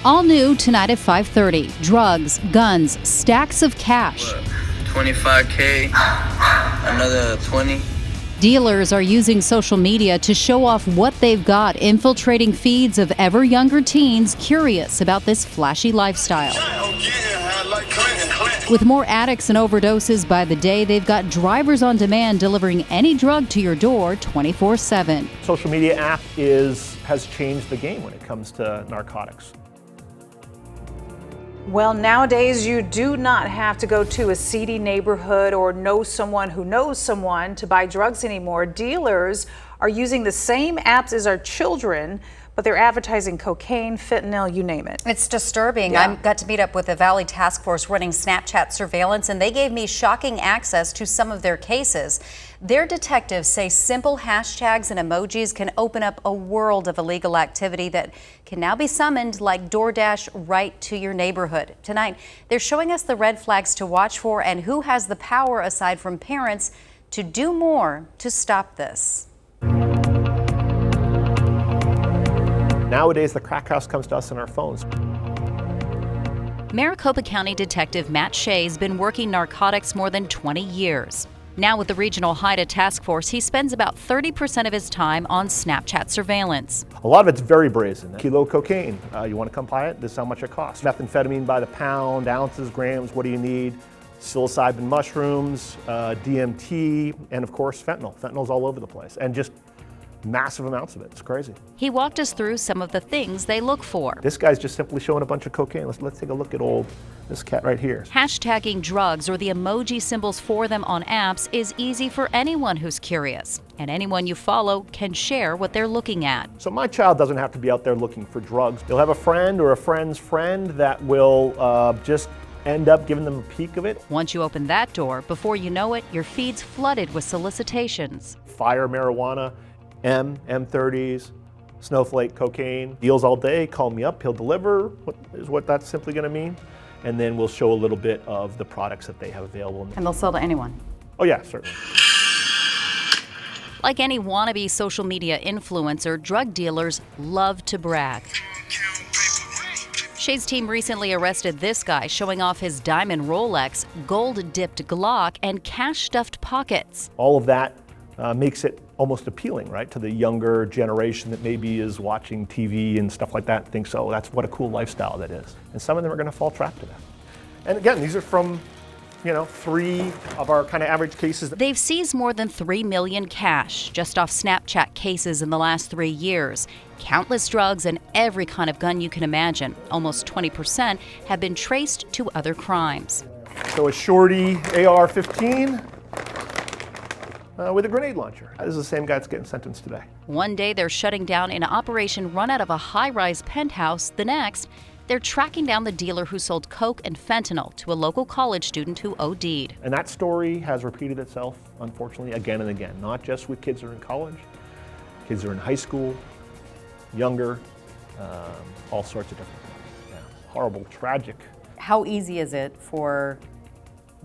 All new tonight at 5:30. Drugs, guns, stacks of cash. What, 25K, another 20. Dealers are using social media to show off what they've got, infiltrating feeds of ever younger teens curious about this flashy lifestyle. With more addicts and overdoses by the day, they've got drivers on demand delivering any drug to your door 24/7. Social media app has changed the game when it comes to narcotics. Well, nowadays you do not have to go to a seedy neighborhood or know someone who knows someone to buy drugs anymore. Dealers are using the same apps as our children, but they're advertising cocaine, fentanyl, you name it. It's disturbing. Yeah. I got to meet up with the Valley Task Force running Snapchat surveillance, and they gave me shocking access to some of their cases. Their detectives say simple hashtags and emojis can open up a world of illegal activity that can now be summoned like DoorDash right to your neighborhood. Tonight, they're showing us the red flags to watch for and who has the power, aside from parents, to do more to stop this. Nowadays, the crack house comes to us on our phones. Maricopa County Detective Matt Shea's been working narcotics more than 20 years. Now with the Regional HIDTA Task Force, he spends about 30% of his time on Snapchat surveillance. A lot of it's very brazen. Kilo cocaine, you want to come buy it? This is how much it costs. Methamphetamine by the pound, ounces, grams, what do you need? Psilocybin mushrooms, DMT, and of course fentanyl. Fentanyl's all over the place, and just massive amounts of it. It's crazy. He walked us through some of the things they look for. This guy's just simply showing a bunch of cocaine. Let's take a look at this cat right here. Hashtagging drugs or the emoji symbols for them on apps is easy for anyone who's curious. And anyone you follow can share what they're looking at. So my child doesn't have to be out there looking for drugs. They'll have a friend or a friend's friend that will just end up giving them a peek of it. Once you open that door, before you know it, your feed's flooded with solicitations. Fire marijuana, M30s, snowflake cocaine, deals all day, call me up, he'll deliver, what that's simply gonna mean. And then we'll show a little bit of the products that they have available. And they'll sell to anyone. Oh yeah, certainly. Like any wannabe social media influencer, drug dealers love to brag. Shea's team recently arrested this guy showing off his diamond Rolex, gold-dipped Glock, and cash-stuffed pockets. All of that makes it almost appealing, right, to the younger generation that maybe is watching TV and stuff like that and thinks, oh, that's what a cool lifestyle that is. And some of them are going to fall trap to that. And again, these are from, 3 of our kind of average cases. They've seized more than $3 million cash just off Snapchat cases in the last 3 years. Countless drugs and every kind of gun you can imagine. Almost 20% have been traced to other crimes. So a shorty AR-15 with a grenade launcher. This is the same guy that's getting sentenced today. One day they're shutting down an operation run out of a high-rise penthouse. The next, they're tracking down the dealer who sold coke and fentanyl to a local college student who OD'd. And that story has repeated itself, unfortunately, again and again. Not just with kids who are in college, kids who are in high school, younger, all sorts of different things. Yeah. Horrible, tragic. How easy is it for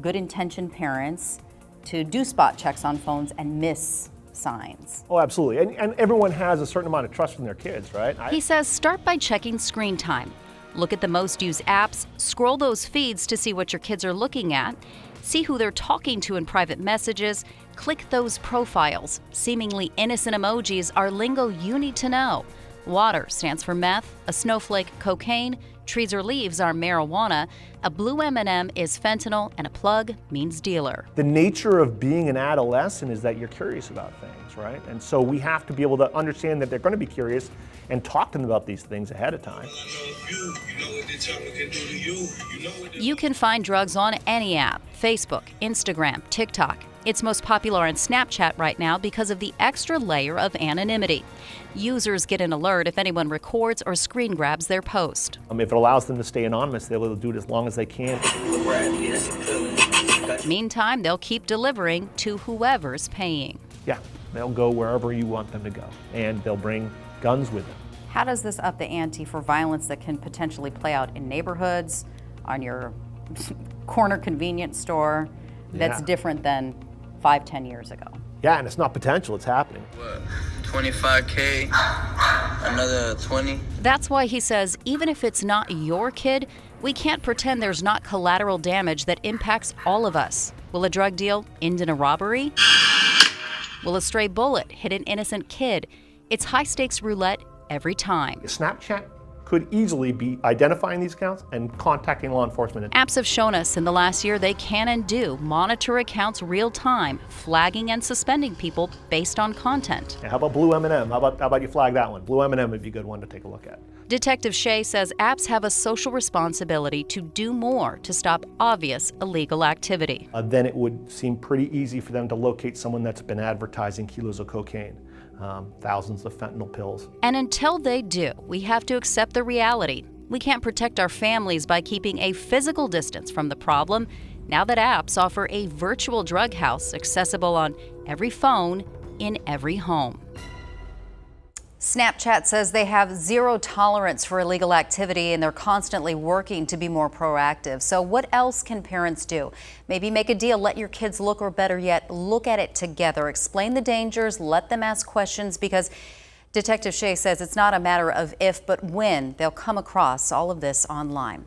good-intentioned parents to do spot checks on phones and miss signs? Oh, absolutely. And everyone has a certain amount of trust in their kids, right? He says start by checking screen time. Look at the most used apps, scroll those feeds to see what your kids are looking at, see who they're talking to in private messages, click those profiles. Seemingly innocent emojis are lingo you need to know. Water stands for meth, a snowflake cocaine, trees or leaves are marijuana, a blue M&M is fentanyl, and a plug means dealer. The nature of being an adolescent is that you're curious about things, right? And so we have to be able to understand that they're going to be curious and talk to them about these things ahead of time. You can find drugs on any app, Facebook, Instagram, TikTok. It's most popular on Snapchat right now because of the extra layer of anonymity. Users get an alert if anyone records or screen grabs their post. If it allows them to stay anonymous, they'll do it as long as they can. Meantime, they'll keep delivering to whoever's paying. Yeah, they'll go wherever you want them to go, and they'll bring guns with them. How does this up the ante for violence that can potentially play out in neighborhoods, on your corner convenience store, that's different than 5-10 years ago? Yeah, and it's not potential, it's happening. What, 25K, another 20. That's why he says even if it's not your kid, we can't pretend there's not collateral damage that impacts all of us. Will a drug deal end in a robbery? Will a stray bullet hit an innocent kid? It's high-stakes roulette every time. Snapchat could easily be identifying these accounts and contacting law enforcement. Apps have shown us in the last year they can and do monitor accounts real time, flagging and suspending people based on content. How about Blue M&M? How about you flag that one? Blue M&M would be a good one to take a look at. Detective Shea says apps have a social responsibility to do more to stop obvious illegal activity. Then it would seem pretty easy for them to locate someone that's been advertising kilos of cocaine, thousands of fentanyl pills. And until they do, we have to accept the reality. We can't protect our families by keeping a physical distance from the problem, now that apps offer a virtual drug house accessible on every phone in every home. Snapchat says they have zero tolerance for illegal activity and they're constantly working to be more proactive. So what else can parents do? Maybe make a deal, let your kids look, or better yet, look at it together. Explain the dangers, let them ask questions, because Detective Shea says it's not a matter of if, but when they'll come across all of this online.